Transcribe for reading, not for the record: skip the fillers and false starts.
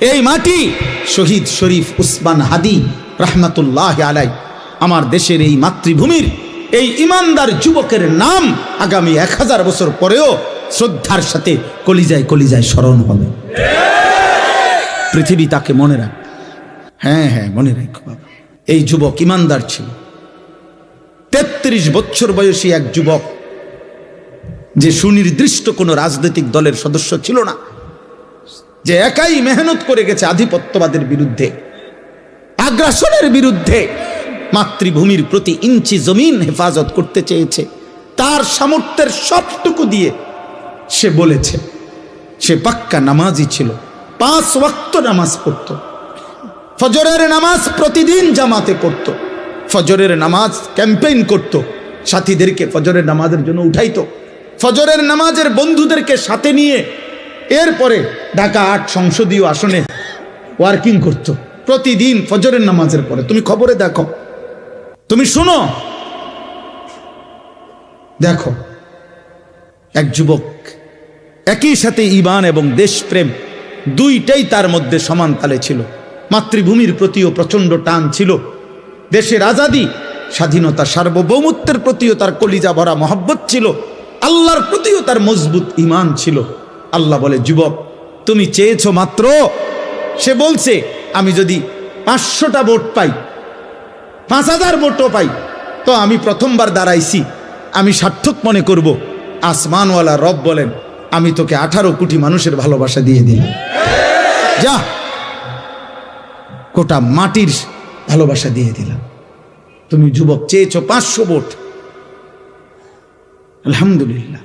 এই মাটি শহীদ শরীফ উসমান হাদি রহমাতুল্লাহ আলাই, আমার দেশের এই মাতৃভূমির এই ইমানদার যুবকের নাম আগামী 1000 বছর পরেও শ্রদ্ধার সাথে কলিজায় কলিজায় স্মরণ হবে। পৃথিবী তাকে মনে রাখবে। হ্যাঁ হ্যাঁ, মনে রাখো বাবা, এই যুবক ইমানদার ছিল। 33 বছর বয়সী এক যুবক, যে সুনির্দিষ্ট কোনো রাজনৈতিক দলের সদস্য ছিল না, যে একাই মেহনত করে গেছে আধিপত্যবাদের বিরুদ্ধে, আগ্রাসনের বিরুদ্ধে, মাতৃভূমির প্রতি ইঞ্চি জমিন হেফাজত করতে চেয়েছে। তার সামর্থ্যের সবটুকু দিয়ে সে বলেছে, সে পাক্কা নামাজি ছিল, 5 ওয়াক্ত নামাজ পড়ত, ফজরের নামাজ প্রতিদিন জামাতে পড়ত, ফজরের নামাজ ক্যাম্পেইন করত, সাথীদেরকে ফজরের নামাজের জন্য উঠাইতো, ফজরের নামাজের বন্ধুদেরকে সাথে নিয়ে এরপরে ঢাকা 8 সংসদীয় আসনে ওয়ার্কিং করত প্রতিদিন ফজরের নামাজের পরে। তুমি খবরে দেখো, তুমি শুনো, দেখো এক যুবক একই সাথে ঈমান এবং দেশপ্রেম দুইটাই তার মধ্যে সমান তালে ছিল। মাতৃভূমির প্রতিও প্রচন্ড টান ছিল, দেশের আজাদি স্বাধীনতা সার্বভৌমত্বের প্রতিও তার কলিজা ভরা মহব্বত ছিল, আল্লাহর প্রতিও তার মজবুত ঈমান ছিল। আল্লাহ বলে, যুবক তুমি চেয়েছো মাত্র, সে বলছে আমি যদি 500টা ভোট পাই, 5000 ভোটও পাই, তো আমি প্রথমবার দাঁড়াইছি, আমি সার্থক মনে করব। আসমানওয়ালা রব বলেন, আমি তোকে 18 কোটি মানুষের ভালোবাসা দিয়ে দিলাম, যা গোটা মাটির ভালোবাসা দিয়ে দিলাম। তুমি যুবক চেয়েছো 500 ভোট, আলহামদুলিল্লাহ।